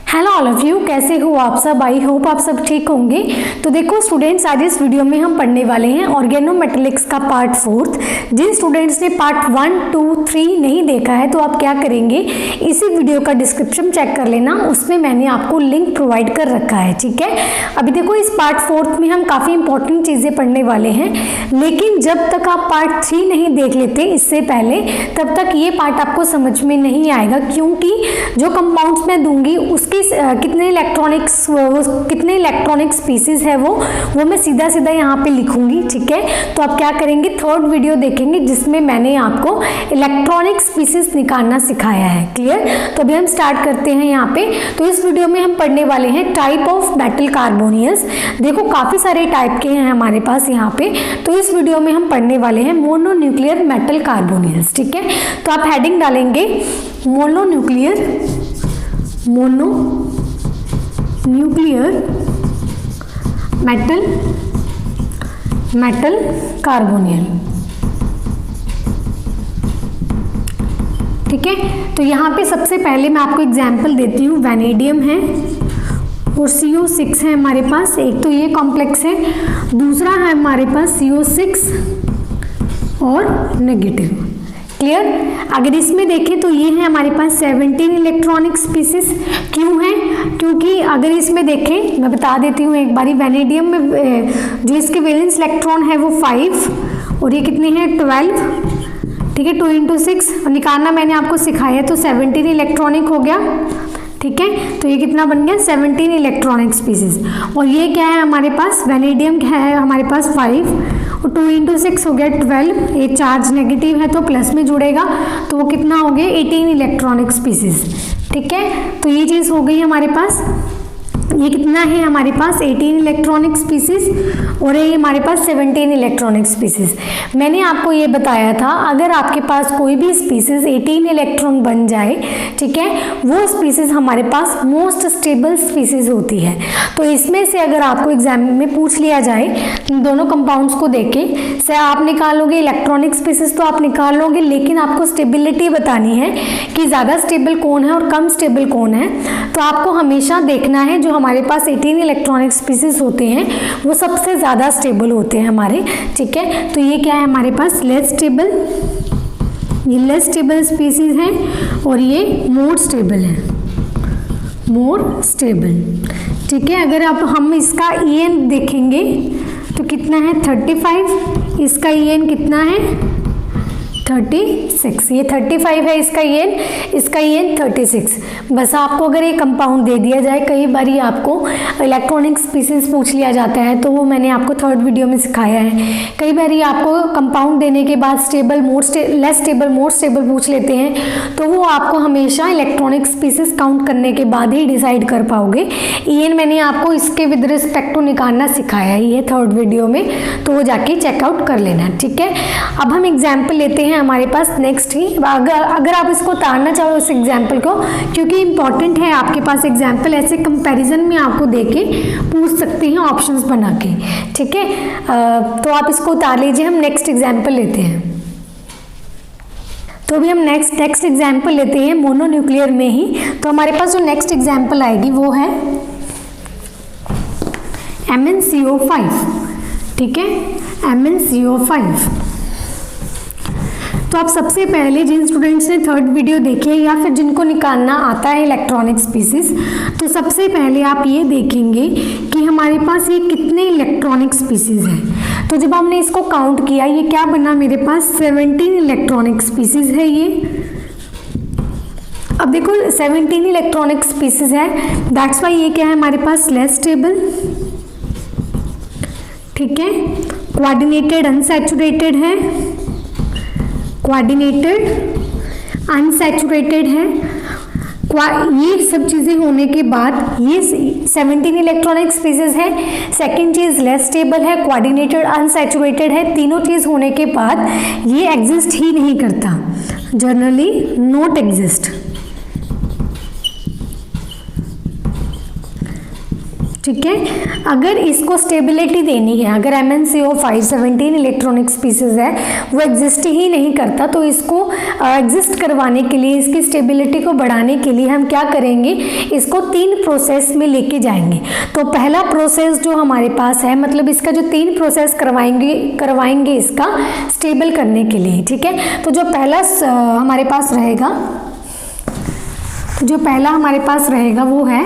Hello all of you, कैसे हो आप सब। आई होप आप सब ठीक होंगे। तो देखो स्टूडेंट्स, आज इस वीडियो में हम पढ़ने वाले हैं ऑर्गेनोमेटेलिक्स का पार्ट 4। जिन स्टूडेंट्स ने पार्ट 1, 2, 3 नहीं देखा है तो आप क्या करेंगे, इसी वीडियो का डिस्क्रिप्शन चेक कर लेना, उसमें मैंने आपको लिंक प्रोवाइड कर रखा है। ठीक है, अभी देखो इस पार्ट 4 में हम काफ़ी इंपॉर्टेंट चीज़ें पढ़ने वाले हैं, लेकिन जब तक आप पार्ट 3 नहीं देख लेते इससे पहले, तब तक ये पार्ट आपको समझ में नहीं आएगा, क्योंकि जो कंपाउंड्स मैं दूंगी उसके कितने इलेक्ट्रॉनिक स्पीसीज है वो मैं सीधा सीधा यहाँ पे लिखूंगी। ठीक है, तो आप क्या करेंगे, थर्ड वीडियो देखेंगे जिसमें मैंने आपको इलेक्ट्रॉनिक स्पीसीज निकालना सिखाया है। क्लियर। तो अभी हम स्टार्ट करते हैं यहाँ पे। तो इस वीडियो में हम पढ़ने वाले हैं टाइप ऑफ मेटल कार्बोनियल्स। देखो काफी सारे टाइप के हैं हमारे पास यहाँ पे, तो इस वीडियो में हम पढ़ने वाले हैं मोनोन्यूक्लियर मेटल कार्बोनियल्स। ठीक है, तो आप हेडिंग डालेंगे मोनोन्यूक्लियर मेटल कार्बोनियल। ठीक है, तो यहाँ पे सबसे पहले मैं आपको एग्जांपल देती हूँ। वैनेडियम है और CO6 है हमारे पास, एक तो ये कॉम्प्लेक्स है, दूसरा है हमारे पास CO6 और नेगेटिव। क्लियर। अगर इसमें देखें तो ये है हमारे पास 17 इलेक्ट्रॉनिक स्पीसीज। क्यों है, क्योंकि अगर इसमें देखें, मैं बता देती हूँ एक बारी, वैनेडियम में जो इसके वैलेंस इलेक्ट्रॉन है वो 5 और ये कितने हैं 12। ठीक है, 2 × 6 और निकालना मैंने आपको सिखाया, तो 17 इलेक्ट्रॉनिक हो गया। ठीक है, तो ये कितना बन गया 17 इलेक्ट्रॉनिक स्पीसीज। और ये क्या है हमारे पास, वैनेडियम क्या है हमारे पास 5 और 2 × 6 हो गया 12। ये चार्ज नेगेटिव है तो प्लस में जुड़ेगा, तो वो कितना हो गया 18 इलेक्ट्रॉनिक स्पीसीज। ठीक है, तो ये चीज़ हो गई हमारे पास। ये कितना है हमारे पास 18 इलेक्ट्रॉनिक स्पीसीज और ये हमारे पास 17 इलेक्ट्रॉनिक स्पीसीज। मैंने आपको ये बताया था, अगर आपके पास कोई भी स्पीसीज 18 इलेक्ट्रॉन बन जाए, ठीक है, वो स्पीसीज हमारे पास मोस्ट स्टेबल स्पीसीज होती है। तो इसमें से अगर आपको एग्जाम में पूछ लिया जाए दोनों कंपाउंड्स को देके से आप निकालोगे इलेक्ट्रॉनिक स्पीसीज तो आप निकाल लोगे, लेकिन आपको स्टेबिलिटी बतानी है कि ज़्यादा स्टेबल कौन है और कम स्टेबल कौन है। तो आपको हमेशा देखना है जो हमारे पास 18 इलेक्ट्रॉनिक स्पीसीज होते हैं वो सबसे ज़्यादा स्टेबल होते हैं हमारे। ठीक है, तो ये क्या है हमारे पास लेस स्टेबल, ये लेस स्टेबल स्पीसीज हैं और ये मोर स्टेबल है, मोर स्टेबल। ठीक है, अगर आप हम इसका EN देखेंगे तो कितना है 35, इसका EN कितना है 36। ये 35 है इसका EN 36। बस आपको अगर ये कंपाउंड दे दिया जाए, कई बार आपको इलेक्ट्रॉनिक स्पीसीज पूछ लिया जाता है, तो वो मैंने आपको थर्ड वीडियो में सिखाया है। कई बार आपको कंपाउंड देने के बाद stable, less stable, more stable पूछ लेते हैं, तो वो आपको हमेशा इलेक्ट्रॉनिक स्पीसीज काउंट करने के बाद ही डिसाइड कर पाओगे। EN मैंने आपको इसके विद रिस्पेक्ट टू निकालना सिखाया है ये थर्ड वीडियो में, तो वो जाके चेकआउट कर लेना। ठीक है, अब हम एग्जाम्पल लेते हैं हमारे पास नेक्स्ट ही। अगर आप इसको उतारना चाहो इस एग्जाम्पल को, क्योंकि इंपॉर्टेंट है आपके पास एग्जाम्पल, ऐसे कंपैरिजन में आपको देके पूछ सकते हैं ऑप्शंस बना के। ठीक है, तो आप इसको उतार लीजिए, हम नेक्स्ट एग्जाम्पल लेते हैं। तो अभी हम नेक्स्ट एग्जाम्पल लेते हैं मोनोन्यूक्लियर में ही। तो हमारे पास जो नेक्स्ट एग्जाम्पल आएगी वो है MnCO5। ठीक है, MnCO5। तो आप सबसे पहले जिन स्टूडेंट्स ने थर्ड वीडियो देखी है या फिर जिनको निकालना आता है इलेक्ट्रॉनिक स्पीसीज, तो सबसे पहले आप ये देखेंगे कि हमारे पास ये कितने इलेक्ट्रॉनिक स्पीसीज हैं। तो जब हमने इसको काउंट किया, ये क्या बना मेरे पास 17 इलेक्ट्रॉनिक स्पीसीज है ये। अब देखो 17 इलेक्ट्रॉनिक स्पीसीज है, दैट्स वाई ये क्या है हमारे पास लेस स्टेबल। ठीक है, कोऑर्डिनेटेड अनसैचुरेटेड है, कोऑर्डिनेटेड अनसैचुरेटेड है। ये सब चीज़ें होने के बाद ये 17 इलेक्ट्रॉनिक स्पीसीज है। सेकंड चीज़ लेस स्टेबल है, कोऑर्डिनेटेड अनसैचुरेटेड है। तीनों चीज़ होने के बाद ये एग्जिस्ट ही नहीं करता, जनरली नॉट एग्जिस्ट। ठीक है। अगर इसको स्टेबिलिटी देनी है, अगर MnCO5 17 इलेक्ट्रॉनिक स्पीसीज है वो एग्जिस्ट ही नहीं करता, तो इसको एग्जिस्ट करवाने के लिए, इसकी स्टेबिलिटी को बढ़ाने के लिए हम क्या करेंगे, इसको 3 प्रोसेस में लेके जाएंगे। तो पहला प्रोसेस जो हमारे पास है, मतलब इसका जो 3 प्रोसेस करवाएंगे इसका स्टेबल करने के लिए, ठीक है। तो जो पहला हमारे पास रहेगा वो है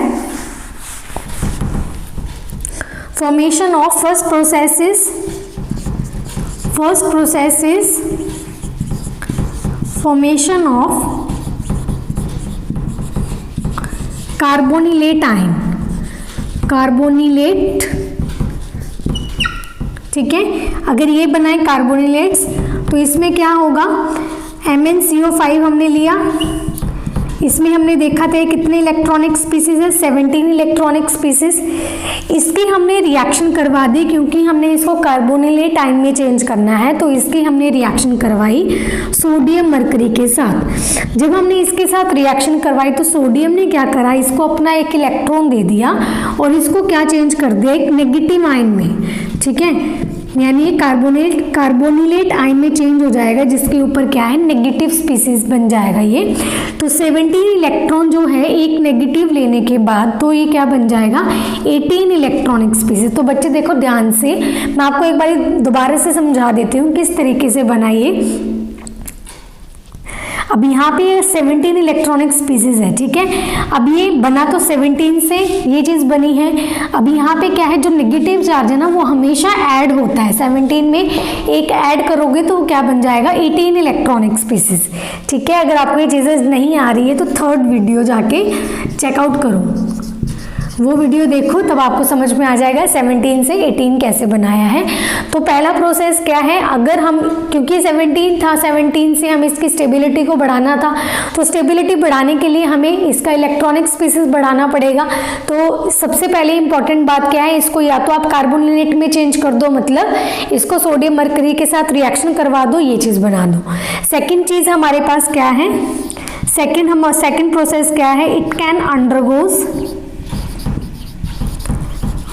formation of first process is formation of carbonylate ion, ठीक है। अगर ये बनाए कार्बोनिलेट्स तो इसमें क्या होगा, MnCO5 हमने लिया, इसमें हमने देखा था कितने इलेक्ट्रॉनिक स्पीसीज है, 17 इलेक्ट्रॉनिक स्पीसीज। इसकी हमने रिएक्शन करवा दी, क्योंकि हमने इसको कार्बोनिलेट आयन में चेंज करना है, तो इसकी हमने रिएक्शन करवाई सोडियम मरकरी के साथ। जब हमने इसके साथ रिएक्शन करवाई तो सोडियम ने क्या करा, इसको अपना एक इलेक्ट्रॉन दे दिया और इसको क्या चेंज कर दिया, एक नेगेटिव आयन में, ठीक है। यानी ये कार्बोनिलेट आयन में चेंज हो जाएगा, जिसके ऊपर क्या है, नेगेटिव स्पीसीज बन जाएगा ये। तो 17 इलेक्ट्रॉन जो है एक नेगेटिव लेने के बाद, तो ये क्या बन जाएगा, 18 इलेक्ट्रॉनिक स्पीसीज। तो बच्चे देखो ध्यान से, मैं आपको एक बार दोबारा से समझा देती हूँ किस तरीके से बनाइए। अब यहाँ पे 17 इलेक्ट्रॉनिक स्पीसीज है, ठीक है। अब ये बना तो 17 से, ये चीज़ बनी है। अब यहाँ पे क्या है, जो नेगेटिव चार्ज है ना वो हमेशा ऐड होता है, 17 में एक ऐड करोगे तो क्या बन जाएगा, 18 इलेक्ट्रॉनिक स्पीसीज, ठीक है। अगर आपको ये चीज़ें नहीं आ रही है तो 3rd वीडियो जाके चेकआउट करो, वो वीडियो देखो, तब आपको समझ में आ जाएगा 17 से 18 कैसे बनाया है। तो पहला प्रोसेस क्या है, अगर हम, क्योंकि 17 था, 17 से हम इसकी स्टेबिलिटी को बढ़ाना था, तो स्टेबिलिटी बढ़ाने के लिए हमें इसका इलेक्ट्रॉनिक स्पीसीज बढ़ाना पड़ेगा। तो सबसे पहले इंपॉर्टेंट बात क्या है, इसको या तो आप कार्बोनिलेट में चेंज कर दो, मतलब इसको सोडियम मरकरी के साथ रिएक्शन करवा दो, ये चीज़ बना दो। सेकेंड चीज़ हमारे पास क्या है, सेकेंड प्रोसेस क्या है, it can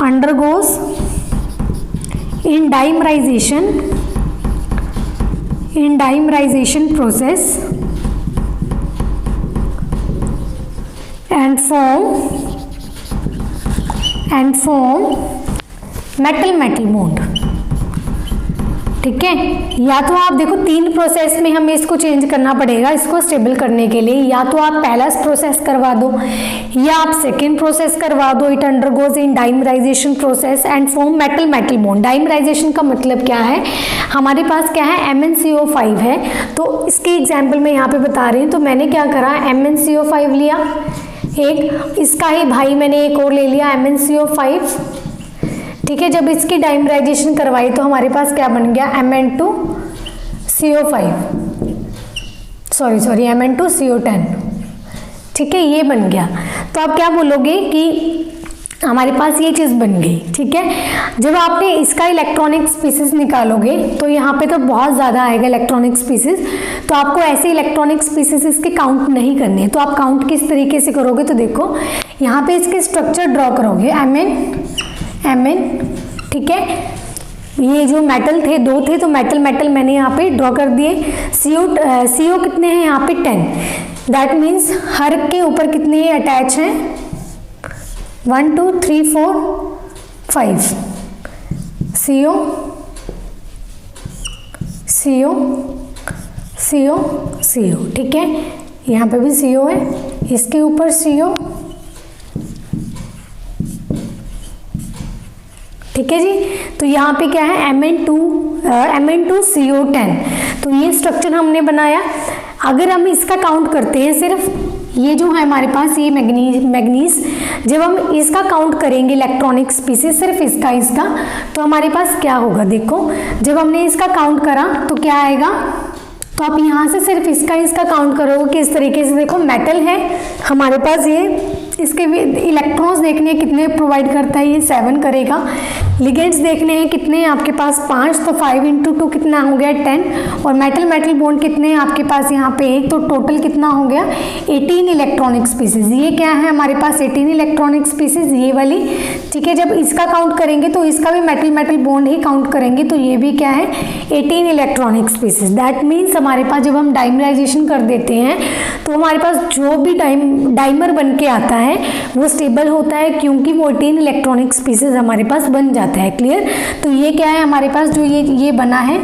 undergoes in dimerization process and form metal bond, ठीक है। या तो आप देखो 3 प्रोसेस में हमें इसको चेंज करना पड़ेगा, इसको स्टेबल करने के लिए। या तो आप पहला प्रोसेस करवा दो, या आप सेकेंड प्रोसेस करवा दो, it undergoes in dimerisation process and form metal bond. Dimerisation का मतलब क्या है, हमारे पास क्या है, MnCO5 है, तो इसकी एग्जाम्पल मैं यहाँ पे बता रही हूँ। तो मैंने क्या करा, MnCO5 लिया एक, इसका ही भाई मैंने एक और ले लिया MnCO5, ठीक है। जब इसकी डाइमराइजेशन करवाई तो हमारे पास क्या बन गया, Mn2CO10, ठीक है, ये बन गया। तो आप क्या बोलोगे कि हमारे पास ये चीज़ बन गई, ठीक है। जब आपने इसका इलेक्ट्रॉनिक स्पीसीज निकालोगे तो यहाँ पे तो बहुत ज़्यादा आएगा इलेक्ट्रॉनिक स्पीसीज, तो आपको ऐसे इलेक्ट्रॉनिक स्पीसीज इसके काउंट नहीं करने हैं। तो आप काउंट किस तरीके से करोगे, तो देखो यहाँ पे इसके स्ट्रक्चर ड्रॉ करोगे, Mn, ठीक है। ये जो मेटल थे 2 थे, तो मेटल मैंने यहाँ पे ड्रॉ कर दिए। CO कितने हैं यहाँ पे 10, दैट मीन्स हर के ऊपर कितने अटैच हैं, 1 2 3 4 5 CO, ठीक है। यहाँ पे भी CO है, इसके ऊपर CO, ठीक है जी। तो यहाँ पे क्या है, Mn2CO10, तो ये स्ट्रक्चर हमने बनाया। अगर हम इसका काउंट करते हैं, सिर्फ ये जो है हमारे पास ये मैग्नीज, जब हम इसका काउंट करेंगे इलेक्ट्रॉनिक स्पीसीज, सिर्फ इसका, तो हमारे पास क्या होगा, देखो जब हमने इसका काउंट करा तो क्या आएगा, तो आप यहाँ से सिर्फ इसका काउंट करोगे कि इस तरीके से देखो मेटल है हमारे पास, ये इसके इलेक्ट्रॉन्स देखने हैं कितने प्रोवाइड करता है, ये 7 करेगा। लिगेंड्स देखने हैं कितने आपके पास 5, तो 5 × 2 कितना हो गया 10। और मेटल बॉन्ड कितने हैं आपके पास यहाँ पे 1, तो टोटल कितना हो गया 18 इलेक्ट्रॉनिक स्पीसीज। ये क्या है हमारे पास 18 इलेक्ट्रॉनिक स्पीसीज, ये वाली, ठीक है। जब इसका काउंट करेंगे तो इसका भी मेटल बॉन्ड ही काउंट करेंगे, तो ये भी क्या है 18 इलेक्ट्रॉनिक स्पीसीज। दैट मीन्स हमारे पास जब हम डाइमराइजेशन कर देते हैं तो हमारे पास जो भी डाइमर बन के आता है वो स्टेबल होता है, क्योंकि वो 18 इलेक्ट्रॉनिक स्पीसीज हमारे पास बन जाता है। क्लियर? तो ये क्या है हमारे पास जो ये बना है,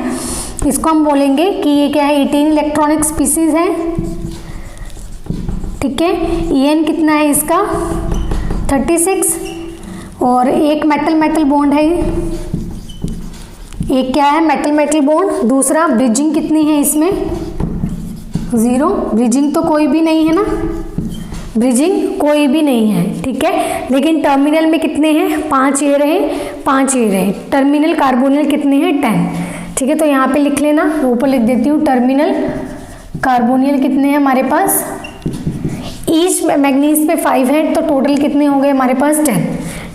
इसको हम बोलेंगे कि ये क्या है 18 इलेक्ट्रॉनिक स्पीसीज है, ठीक है। En कितना है इसका 36, और एक मेटल बॉन्ड है, एक क्या है मेटल बॉन्ड। दूसरा ब्रिजिंग कितनी है इसमें 0, ब्रिजिंग तो कोई भी नहीं है ना, ब्रिजिंग कोई भी नहीं है, ठीक है। लेकिन टर्मिनल में कितने हैं 5 ये रहे, 5 ये रहे। टर्मिनल कार्बोनिल कितने हैं 10, ठीक है। तो यहाँ पे लिख लेना, ऊपर लिख देती हूँ टर्मिनल कार्बोनिल कितने हैं हमारे पास, ईच मैग्नीज पे 5 है, तो टोटल कितने हो गए हमारे पास 10,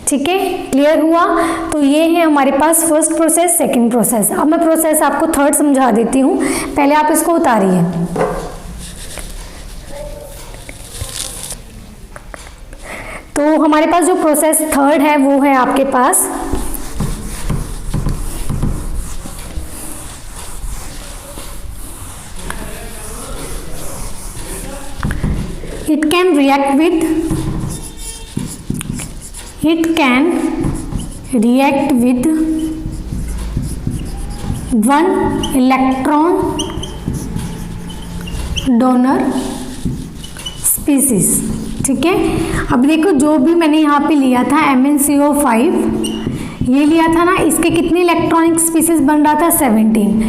ठीक है। क्लियर हुआ? तो ये है हमारे पास फर्स्ट प्रोसेस, सेकंड प्रोसेस। अब मैं प्रोसेस आपको थर्ड समझा देती हूँ, पहले आप इसको उतारिए। तो हमारे पास जो प्रोसेस थर्ड है वो है आपके पास it can react with one electron donor species, ठीक है। अब देखो जो भी मैंने यहाँ पे लिया था MnCO5 ये लिया था ना, इसके कितने इलेक्ट्रॉनिक स्पीसीज बन रहा था 17।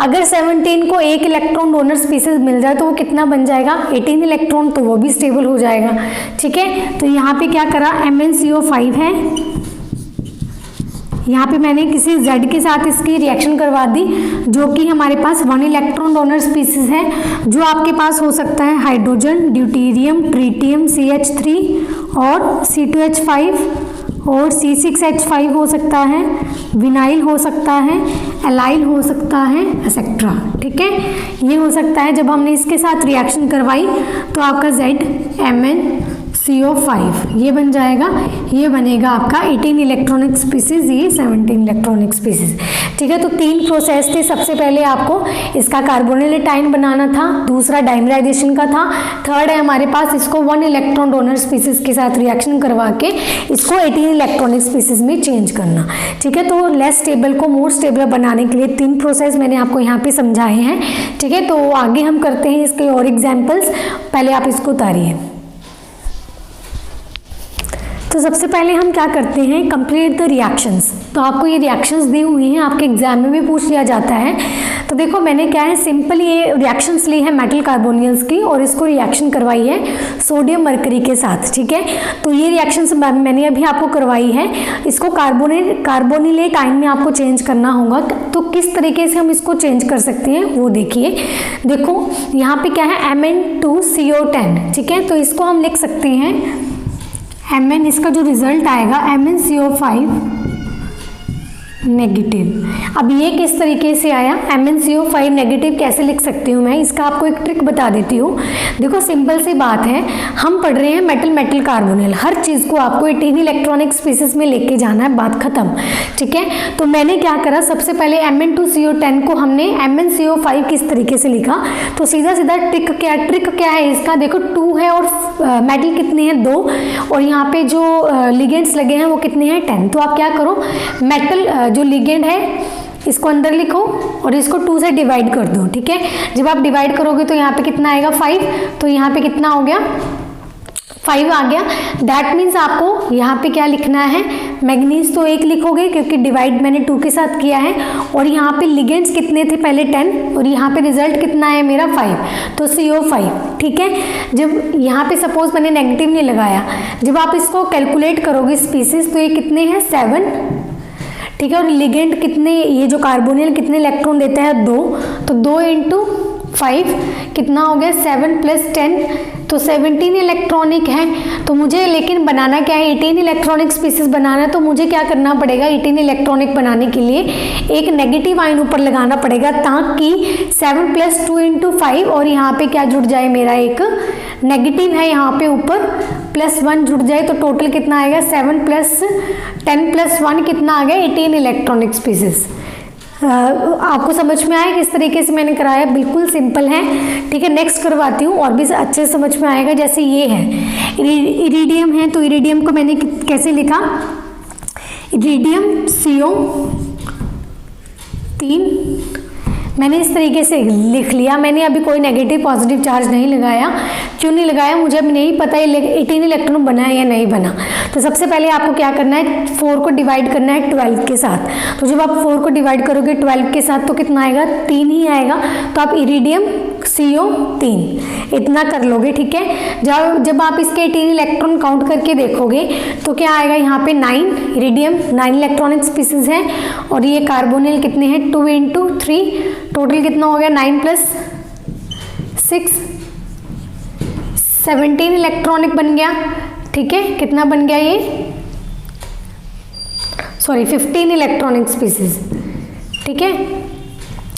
अगर 17 को एक इलेक्ट्रॉन डोनर स्पीसीज मिल जाए तो वो कितना बन जाएगा 18 इलेक्ट्रॉन, तो वो भी स्टेबल हो जाएगा, ठीक है। तो यहाँ पे क्या करा MnCO5 है, यहाँ पे मैंने किसी Z के साथ इसकी रिएक्शन करवा दी, जो कि हमारे पास 1 इलेक्ट्रॉन डोनर स्पीसीज है, जो आपके पास हो सकता है हाइड्रोजन, ड्यूटेरियम, ट्रिटियम, CH3 और C2H5 और C6H5 हो सकता है, विनाइल हो सकता है, एलाइल हो सकता है, एक्सेट्रा, ठीक है। ये हो सकता है। जब हमने इसके साथ रिएक्शन करवाई तो आपका ZMnCO5 ये बन जाएगा, ये बनेगा आपका 18 इलेक्ट्रॉनिक स्पीसीज, ये 17 इलेक्ट्रॉनिक स्पीसीज, ठीक है। तो 3 प्रोसेस थे। सबसे पहले आपको इसका कार्बोनिल आयन बनाना था, दूसरा डाइमराइजेशन का था, थर्ड है हमारे पास इसको 1 इलेक्ट्रॉन डोनर स्पीसीज के साथ रिएक्शन करवा के इसको 18 इलेक्ट्रॉनिक स्पीसीज में चेंज करना, ठीक है। तो लेस स्टेबल को मोर स्टेबल बनाने के लिए 3 प्रोसेस मैंने आपको यहाँ पे समझाए हैं, ठीक है। तो आगे हम करते हैं इसके और एग्जाम्पल्स, पहले आप इसको उतारिए। तो सबसे पहले हम क्या करते हैं, कंप्लीट द रिएक्शंस। तो आपको ये रिएक्शंस दी हुई हैं, आपके एग्जाम में भी पूछ लिया जाता है। तो देखो मैंने क्या है सिंपल ये रिएक्शंस ली है मेटल कार्बोनियल्स की, और इसको रिएक्शन करवाई है सोडियम मरकरी के साथ, ठीक है। तो ये रिएक्शंस मैंने अभी आपको करवाई है, इसको कार्बोनिलेट आयन में आपको चेंज करना होगा। तो किस तरीके से हम इसको चेंज कर सकते हैं वो देखिए। देखो यहाँ पे क्या है Mn2CO10, ठीक है। तो इसको हम लिख सकते हैं Mn, इसका जो रिजल्ट आएगा MnCO5 नेगेटिव। अब ये किस तरीके से आया, MnCO5 नेगेटिव कैसे लिख सकती हूँ मैं, इसका आपको एक ट्रिक बता देती हूँ। देखो सिंपल सी बात है, हम पढ़ रहे हैं मेटल कार्बोनिल, हर चीज़ को आपको 18 इलेक्ट्रॉनिक स्पीसीज में लेके जाना है, बात खत्म, ठीक है। तो मैंने क्या करा, सबसे पहले Mn2CO10 को हमने MnCO5 किस तरीके से लिखा, तो सीधा ट्रिक क्या है इसका, देखो 2 है और मेटल कितने हैं 2, और यहाँ पे जो लिगेंड्स लगे हैं वो कितने हैं 10। तो आप क्या करो, मेटल जो लिगेंड है इसको अंदर लिखो और इसको 2 से डिवाइड कर दो, ठीक है। जब आप डिवाइड करोगे तो यहाँ पे कितना आएगा 5, तो यहाँ पे कितना हो गया 5 आ गया। दैट मीन्स आपको यहाँ पे क्या लिखना है, मैग्नीज तो 1 लिखोगे क्योंकि डिवाइड मैंने 2 के साथ किया है, और यहाँ पे लिगेंड्स कितने थे पहले 10, और यहाँ पे रिजल्ट कितना है मेरा 5, तो CO5, ठीक है। जब यहाँ पे सपोज मैंने नेगेटिव नहीं लगाया, जब आप इसको कैलकुलेट करोगे स्पीसीज तो ये कितने हैं 7, ठीक है। और लिगेंड कितने, ये जो कार्बोनिल कितने इलेक्ट्रॉन देता है 2, तो 2 × 5 कितना हो गया 7 + 10 तो 17 इलेक्ट्रॉनिक है। तो मुझे लेकिन बनाना क्या है, 18 इलेक्ट्रॉनिक स्पीसीज बनाना है। तो मुझे क्या करना पड़ेगा, 18 इलेक्ट्रॉनिक बनाने के लिए एक नेगेटिव आयन ऊपर लगाना पड़ेगा, ताकि 7 + 2 × 5 और यहाँ पे क्या जुड़ जाए, मेरा एक नेगेटिव है यहाँ पे ऊपर +1 जुड़ जाए। तो टोटल कितना आएगा 7 + 10 + 1 कितना आ गया 18 इलेक्ट्रॉनिक स्पीसीज। आपको समझ में आया किस तरीके से मैंने कराया, बिल्कुल सिंपल है। ठीक है, नेक्स्ट करवाती हूँ और भी अच्छे से समझ में आएगा। जैसे ये है इरिडियम है, तो इरिडियम को मैंने कैसे लिखा, इरिडियम CO3 मैंने इस तरीके से लिख लिया। मैंने अभी कोई नेगेटिव पॉजिटिव चार्ज नहीं लगाया। क्यों नहीं लगाया, मुझे अभी नहीं पता 18 इलेक्ट्रॉन बना है या नहीं बना। तो सबसे पहले आपको क्या करना है, 4 को डिवाइड करना है 12 के साथ। तो जब आप 4 को डिवाइड करोगे 12 के साथ तो कितना आएगा, 3 ही आएगा। तो आप इरिडियम CO3 इतना कर लोगे। ठीक है, जब आप इसके 18 इलेक्ट्रॉन काउंट करके देखोगे तो क्या आएगा, यहाँ पे 9 इरिडियम 9 इलेक्ट्रॉनिक स्पीसीज है, और ये कार्बोनिल कितने हैं 2 × 3 टोटल कितना हो गया 9 + 6 17 इलेक्ट्रॉनिक बन गया। ठीक है, कितना बन गया ये, सॉरी 15 इलेक्ट्रॉनिक स्पीसीज। ठीक है,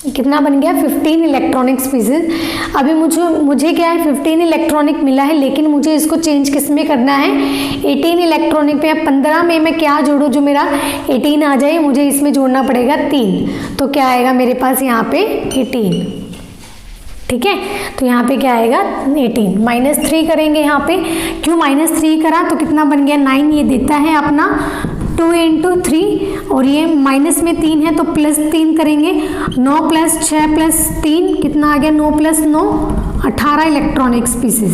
कितना बन गया 15 इलेक्ट्रॉनिक स्पीसीज। अभी मुझे क्या है 15 इलेक्ट्रॉनिक मिला है, लेकिन मुझे इसको चेंज किस में करना है, 18 इलेक्ट्रॉनिक पे। 15 में मैं क्या जोड़ूँ जो मेरा 18 आ जाए, मुझे इसमें जोड़ना पड़ेगा 3। तो क्या आएगा मेरे पास यहाँ पे 18। ठीक है, तो यहाँ पे क्या आएगा 18 -3 करेंगे यहाँ पे। क्यों -3 करा, तो कितना बन गया 9 ये देता है अपना 2 × 3 और ये माइनस में 3 है तो +3 करेंगे। 9 + 6 + 3 कितना आ गया 9 + 9 18 इलेक्ट्रॉनिक स्पीसीज।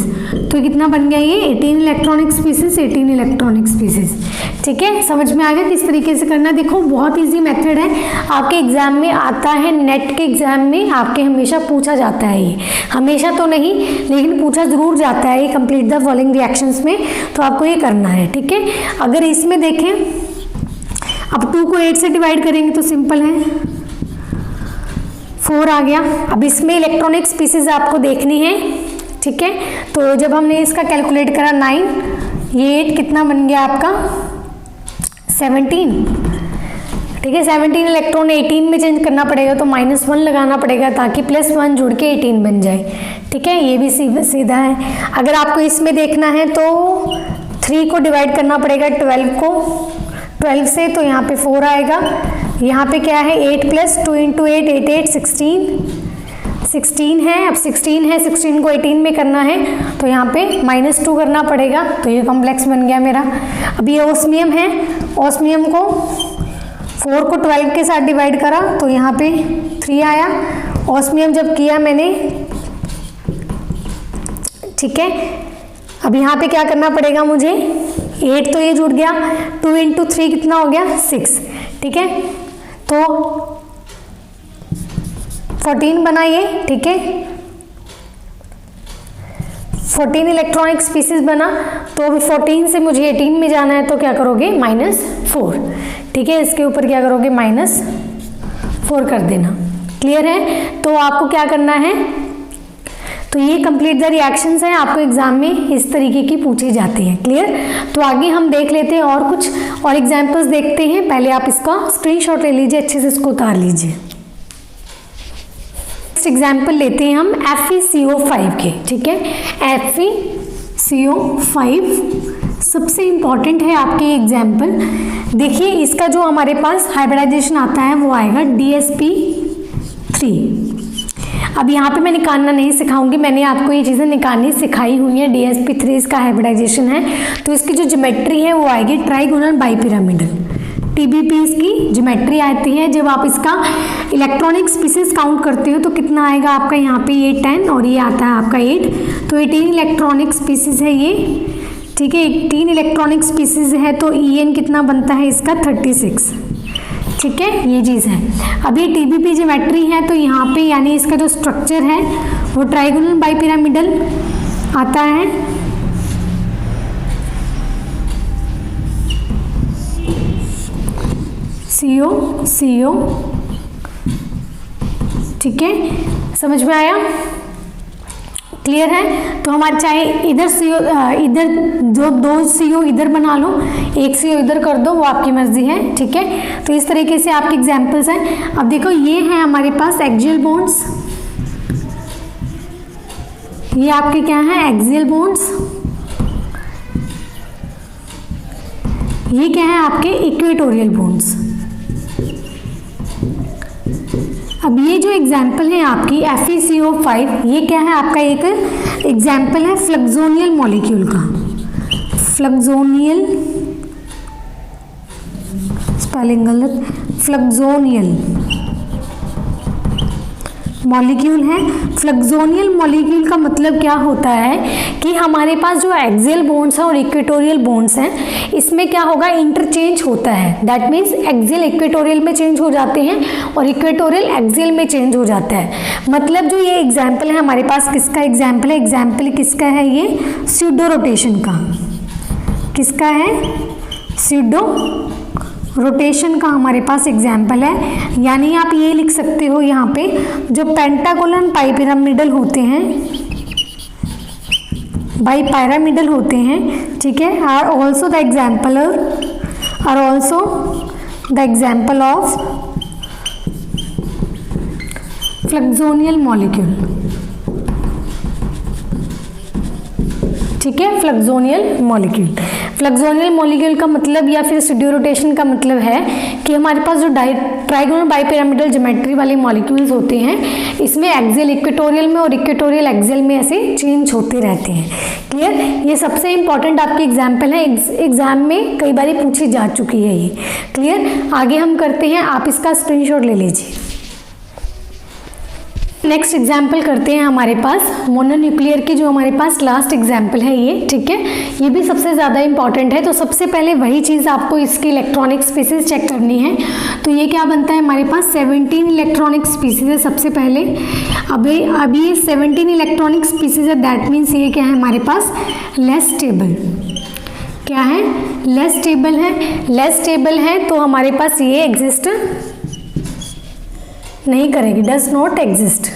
तो कितना बन गया ये 18 इलेक्ट्रॉनिक स्पीसीज 18 इलेक्ट्रॉनिक स्पीसीज। ठीक है, समझ में आ गया किस तरीके से करना। देखो बहुत इजी मेथड है, आपके एग्जाम में आता है, नेट के एग्जाम में आपके हमेशा पूछा जाता है। ये हमेशा तो नहीं लेकिन पूछा जरूर जाता है, ये कंप्लीट द फॉलोइंग रिएक्शंस में। तो आपको ये करना है। ठीक है, अगर इसमें देखें अब 2 को 8 से डिवाइड करेंगे तो सिंपल है 4 आ गया। अब इसमें इलेक्ट्रॉनिक स्पीसीज आपको देखनी है। ठीक है, तो जब हमने इसका कैलकुलेट करा 9 ये 8 कितना बन गया आपका 17। ठीक है, 17 इलेक्ट्रॉन 18 में चेंज करना पड़ेगा तो -1 लगाना पड़ेगा ताकि +1 जुड़ के 18 बन जाए। ठीक है, ये भी सीधा है। अगर आपको इसमें देखना है तो 3 को डिवाइड करना पड़ेगा 12 से, तो यहाँ पे 4 आएगा। यहाँ पे क्या है 8 + 2 × 8 8 8 16 है। अब 16 है, 16 को 18 में करना है तो यहाँ पे -2 करना पड़ेगा। तो ये कॉम्प्लेक्स बन गया मेरा। अब ये ऑस्मियम है, ऑस्मियम को 4 को 12 के साथ डिवाइड करा तो यहाँ पे 3 आया। ऑस्मियम जब किया मैंने, ठीक है, अब यहाँ पे क्या करना पड़ेगा मुझे 8 तो ये जुड़ गया, 2 × 3 कितना हो गया 6। ठीक है, तो 14 बना ये। ठीक है, 14 इलेक्ट्रॉनिक स्पीसीज बना। तो अभी 14 से मुझे 18 में जाना है तो क्या करोगे -4। ठीक है, इसके ऊपर क्या करोगे -4 कर देना। क्लियर है, तो आपको क्या करना है, तो ये कंप्लीट द रिएक्शंस है, आपको एग्जाम में इस तरीके की पूछी जाती है। क्लियर, तो आगे हम देख लेते हैं और कुछ और एग्जांपल्स देखते हैं। पहले आप इसका स्क्रीनशॉट ले लीजिए, अच्छे से इसको उतार लीजिए। नेक्स्ट एग्जांपल लेते हैं हम FeCO5 के। ठीक है, FeCO5 सबसे इंपॉर्टेंट है आपके एग्जाम्पल। देखिए इसका जो हमारे पास हाइब्रिडाइजेशन आता है वो आएगा DsP3। अब यहाँ पे मैं निकालना नहीं सिखाऊंगी, मैंने आपको ये चीज़ें निकालनी सिखाई हुई है। DsP3 इसका हाइब्रिडाइजेशन है, तो इसकी जो ज्योमेट्री है वो आएगी ट्राइगोनल बाइपिरामिडल। TBP इसकी ज्योमेट्री आती है। जब आप इसका इलेक्ट्रॉनिक स्पीसीज काउंट करते हो तो कितना आएगा आपका, यहाँ पे ये 10 और ये आता है आपका 8, तो 18 इलेक्ट्रॉनिक स्पीसीज है ये। ठीक है, 18 इलेक्ट्रॉनिक स्पीसीज है तो En कितना बनता है इसका 36। ठीक है, ये चीज़ है। अब ये TBP ज्योमेट्री है तो यहाँ पे यानी इसका जो स्ट्रक्चर है वो ट्राइगोनल बाइपिरामिडल आता है। CO। ठीक है, समझ में आया। क्लियर है? तो हमारे चाहे इधर CO इधर जो 2 CO इधर बना लो, 1 CO इधर कर दो, वो आपकी मर्जी है, ठीक है। तो इस तरीके से आपके एग्जाम्पल्स हैं। अब देखो ये है हमारे पास एक्सियल बॉन्ड्स, ये आपके क्या है एक्सियल बॉन्ड्स, ये क्या है आपके इक्वेटोरियल बॉन्ड्स। अब ये जो एग्जाम्पल है आपकी FeCO5, ये क्या है आपका एक एग्जाम्पल है फ्लक्सोनियल मॉलिक्यूल का। फ्लक्सोनियल, स्पेलिंग गलत, फ्लक्सोनियल मॉलिक्यूल है। फ्लक्सोनियल मॉलिक्यूल का मतलब क्या होता है कि हमारे पास जो एक्सियल बॉन्ड्स हैं और इक्वेटोरियल बॉन्ड्स हैं, इसमें क्या होगा, इंटरचेंज होता है। दैट मीन्स एक्सियल इक्वेटोरियल में चेंज हो जाते हैं और इक्वेटोरियल एक्सियल में चेंज हो जाता है। मतलब जो ये एग्जाम्पल है हमारे पास, किसका एग्जाम्पल है, एग्जाम्पल किसका है, ये स्यूडो रोटेशन का। किसका है, स्यूडो रोटेशन का हमारे पास एग्जाम्पल है। यानी आप ये लिख सकते हो यहाँ पे, जो पेंटागोनल बाइपिरामिडल होते हैं, बाइपिरामिडल होते हैं, ठीक है, are also the example of fluxional molecule, ठीक है। फ्लक्सोनियल मॉलिक्यूल, फ्लक्सोनियल मॉलिक्यूल का मतलब या फिर स्यूडो रोटेशन का मतलब है कि हमारे पास जो ट्राइगोनल बाइपिरामिडल ज्योमेट्री वाले मॉलिक्यूल्स होते हैं, इसमें एक्सियल इक्वेटोरियल में और इक्वेटोरियल एक्सियल में ऐसे चेंज होते रहते हैं। क्लियर? ये सबसे इंपॉर्टेंट आपकी एग्जाम्पल है, एग्जाम में कई बार पूछी जा चुकी है ये। क्लियर? आगे हम करते हैं, आप इसका स्क्रीनशॉट ले लीजिए। नेक्स्ट एग्जाम्पल करते हैं हमारे पास मोनोन्यूक्लियर की, जो हमारे पास लास्ट एग्जाम्पल है ये, ठीक है। ये भी सबसे ज़्यादा इंपॉर्टेंट है। तो सबसे पहले वही चीज़ आपको इसकी इलेक्ट्रॉनिक स्पीसीज चेक करनी है। तो ये क्या बनता है हमारे पास, 17 इलेक्ट्रॉनिक स्पीसीज है सबसे पहले। अभी 17 इलेक्ट्रॉनिक स्पीसीज है, दैट मीन्स ये क्या है हमारे पास, लेस स्टेबल। क्या है, लेस स्टेबल है। लेस स्टेबल है तो हमारे पास ये एग्जिस्ट नहीं करेगी, does not exist,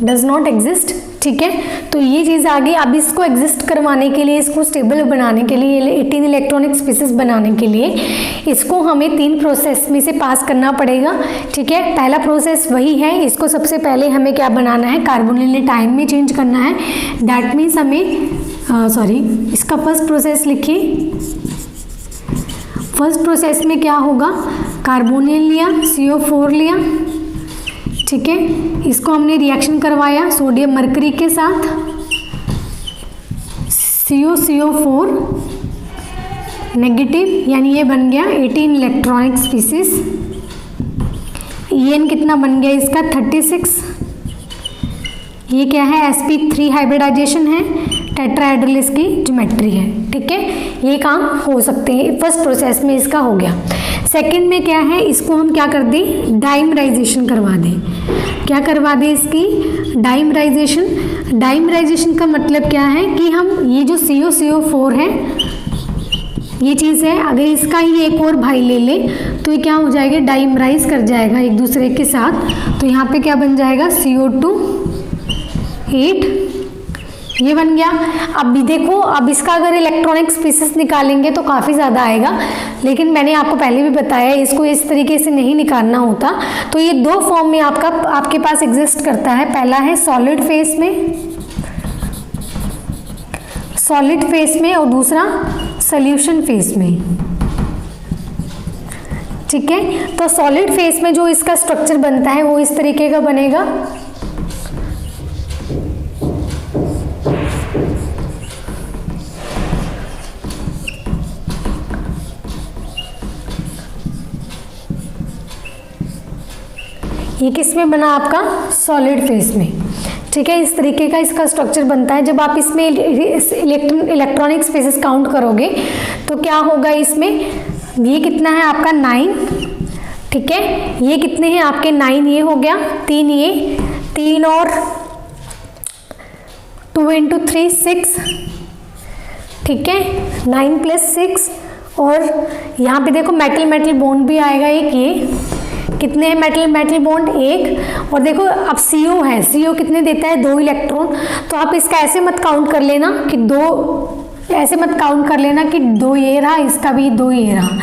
does not exist, ठीक है। तो ये चीज़ आ गई। अब इसको एग्जिस्ट करवाने के लिए, इसको स्टेबल बनाने के लिए, 18 इलेक्ट्रॉनिक स्पीसीज बनाने के लिए इसको हमें 3 प्रोसेस में से पास करना पड़ेगा, ठीक है। पहला प्रोसेस वही है, इसको सबसे पहले हमें क्या बनाना है, कार्बोनिल टाइम में चेंज करना है। दैट मीन्स हमें इसका फर्स्ट प्रोसेस लिखिए। फर्स्ट प्रोसेस में क्या होगा, कार्बोनिल लिया, CO4 लिया, ठीक है। इसको हमने रिएक्शन करवाया सोडियम मरकरी के साथ, CO4 नेगेटिव, यानी ये बन गया 18 इलेक्ट्रॉनिक स्पीसीज। EN कितना बन गया इसका, 36। ये क्या है, sp3 हाइब्रिडाइजेशन है, टेट्राहेड्रल इसकी ज्योमेट्री है, ठीक है। ये काम हो सकते हैं, फर्स्ट प्रोसेस में इसका हो गया। सेकंड में क्या है, इसको हम क्या कर दें, डाइमराइजेशन करवा दें। क्या करवा दें, इसकी डाइमराइजेशन। डाइमराइजेशन का मतलब क्या है कि हम ये जो CO4 है, ये चीज़ है, अगर इसका ही एक और भाई ले ले तो ये क्या हो जाएगा, डाइमराइज कर जाएगा एक दूसरे के साथ। तो यहाँ पे क्या बन जाएगा, CO2 8, ये बन गया। अब भी देखो, अब इसका अगर इलेक्ट्रॉनिक स्पीसीज निकालेंगे तो काफ़ी ज़्यादा आएगा, लेकिन मैंने आपको पहले भी बताया इसको इस तरीके से नहीं निकालना होता। तो ये 2 फॉर्म में आपके पास एग्जिस्ट करता है। पहला है सॉलिड फेस में, और दूसरा सॉल्यूशन फेस में, ठीक है। तो सॉलिड फेस में जो इसका स्ट्रक्चर बनता है वो इस तरीके का बनेगा। ये किस में बना आपका, सॉलिड फेस में, ठीक है। इस तरीके का इसका स्ट्रक्चर बनता है। जब आप इसमें इलेक्ट्रॉनिक स्पेसेस काउंट करोगे तो क्या होगा, इसमें ये कितना है आपका 9, ठीक है। ये कितने हैं आपके 9, ये हो गया 3, ये 3 और 2 × 3 6, ठीक है, 9 + 6। और यहाँ पे देखो मेटल बॉन्ड भी आएगा एक, कितने हैं मेटल मेटल बॉन्ड? एक। और देखो अब CO है, CO कितने देता है? 2 इलेक्ट्रॉन। तो आप इसका ऐसे मत काउंट कर लेना कि 2, ऐसे मत काउंट कर लेना कि 2 ये रहा, इसका भी 2 ये रहा,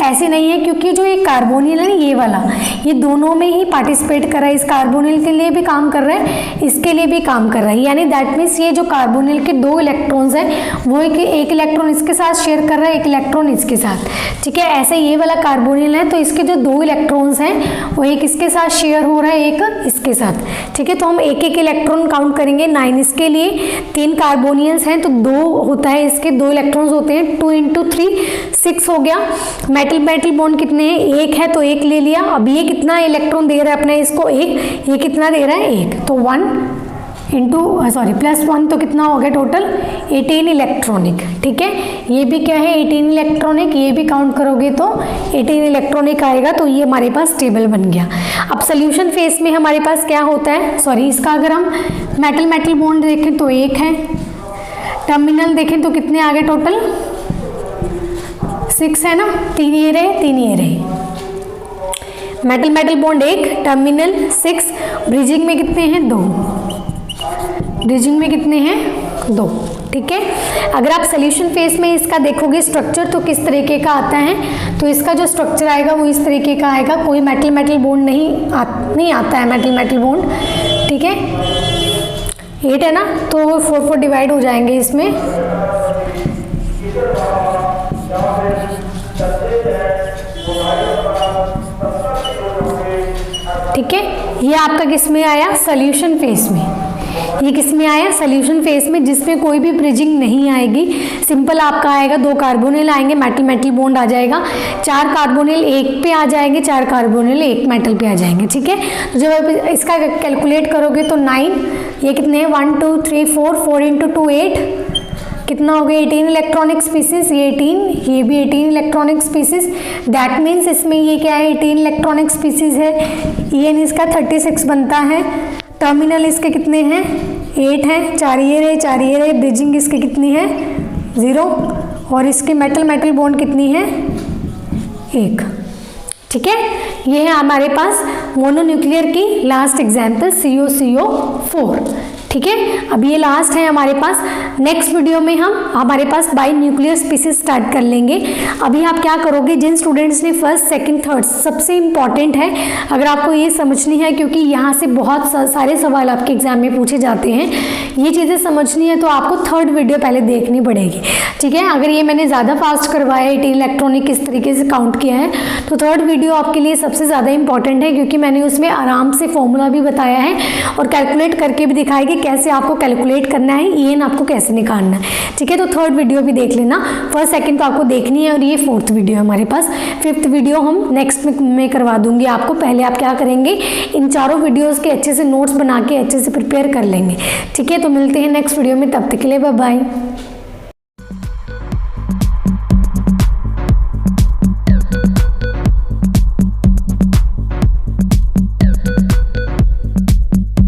ऐसे नहीं है, क्योंकि जो ये कार्बोनिल है ना ये वाला, ये दोनों में ही पार्टिसिपेट कर रहा है। इस कार्बोनिल के लिए भी काम कर रहा है, इसके लिए भी काम कर रहा है, यानी दैट मीन्स ये जो कार्बोनिल के 2 इलेक्ट्रॉन्स हैं वो एक इलेक्ट्रॉन इसके साथ शेयर कर रहा है, एक इलेक्ट्रॉन इसके साथ, ठीक है। ऐसे ये वाला कार्बोनिल है तो इसके जो 2 इलेक्ट्रॉन्स हैं वो एक इसके साथ शेयर हो रहा है, एक इसके साथ, ठीक है। तो हम एक एक इलेक्ट्रॉन काउंट करेंगे। 9 इसके लिए, 3 कार्बोनियल्स हैं तो 2 होता है, इसके 2 इलेक्ट्रॉन्स होते हैं, 2 × 3 6 हो गया। मेटल मेटल बॉन्ड कितने हैं? 1 है तो 1 ले लिया। अब ये कितना इलेक्ट्रॉन दे रहा है अपने इसको? 1। ये कितना दे रहा है? 1। तो 1 × +1 तो कितना हो गया टोटल? 18 इलेक्ट्रॉनिक, ठीक है। ये भी क्या है? 18 इलेक्ट्रॉनिक। ये भी काउंट करोगे तो 18 इलेक्ट्रॉनिक आएगा। तो ये हमारे पास टेबल बन गया। अब सोल्यूशन फेज में हमारे पास क्या होता है? इसका अगर हम मेटल मेटल बॉन्ड देखें तो 1 है, टर्मिनल देखें तो कितने आ गए टोटल? 6 है ना, 3 ये रहे, 3 ये रहे। Metal metal bond 1, terminal 6, bridging में कितने हैं? 2। ब्रिजिंग में कितने हैं? 2, ठीक है। अगर आप सोल्यूशन फेज में इसका देखोगे स्ट्रक्चर तो किस तरीके का आता है, तो इसका जो स्ट्रक्चर आएगा वो इस तरीके का आएगा। कोई मेटल मेटल बॉन्ड नहीं आता है मेटल मेटल बॉन्ड, ठीक है। 8 है ना, तो 4 डिवाइड हो जाएंगे इसमें, ठीक है। ये आपका किस में आया? सोल्यूशन फेज में। ये किस में आया? सोल्यूशन फेज में, जिसमें कोई भी ब्रिजिंग नहीं आएगी। सिंपल आपका आएगा, 2 कार्बोनिल आएंगे, मेटल मेटल बॉन्ड आ जाएगा, 4 कार्बोनिल 1 पे आ जाएंगे, 4 कार्बोनिल 1 मेटल पे आ जाएंगे, ठीक है। तो जब आप इसका कैलकुलेट करोगे तो 9, ये कितने हैं? 1 2 3 4, 4 × 2 8, कितना हो गया? 18 इलेक्ट्रॉनिक स्पीसीज। ये 18, ये भी 18 इलेक्ट्रॉनिक स्पीसीज। दैट मीन्स इसमें ये क्या है? 18 इलेक्ट्रॉनिक स्पीसीज है। EN इसका 36 बनता है। टर्मिनल इसके कितने हैं? 8 है, 4 ये रहे, 4 ये रहे। ब्रिजिंग इसकी कितनी है? 0। और इसके मेटल मेटल बॉन्ड कितनी है? 1, ठीक है। ये है हमारे पास मोनोन्यूक्लियर की लास्ट एग्जाम्पल COCO4, ठीक है। अब ये लास्ट है हमारे पास। नेक्स्ट वीडियो में हमारे पास बाई न्यूक्लियर स्पीसीज स्टार्ट कर लेंगे। अभी आप क्या करोगे? जिन स्टूडेंट्स ने फर्स्ट सेकंड थर्ड, सबसे इम्पॉर्टेंट है अगर आपको ये समझनी है, क्योंकि यहाँ से बहुत सारे सवाल आपके एग्जाम में पूछे जाते हैं, ये चीज़ें समझनी है तो आपको थर्ड वीडियो पहले देखनी पड़ेगी, ठीक है। अगर ये मैंने ज़्यादा फास्ट करवाया, 18 इलेक्ट्रॉनिक किस तरीके से काउंट किया है, तो थर्ड वीडियो आपके लिए सबसे ज़्यादा इंपॉर्टेंट है, क्योंकि मैंने उसमें आराम से फॉर्मूला भी बताया है और कैलकुलेट करके भी दिखाया कि कैसे आपको कैलकुलेट करना है, EN आपको कैसे निकालना है, ठीक है। तो थर्ड वीडियो भी देख लेना। फर्स्ट सेकंड तो आपको देखनी है और ये फोर्थ वीडियो है हमारे पास। फिफ्थ वीडियो हम नेक्स्ट में करवा दूंगी आपको। पहले आप क्या करेंगे? इन चारों वीडियोस के अच्छे से नोट्स बना के अच्छे से प्रिपेयर कर लेंगे, ठीक है। तो मिलते हैं नेक्स्ट वीडियो में, तब तक के लिए बाय बाय।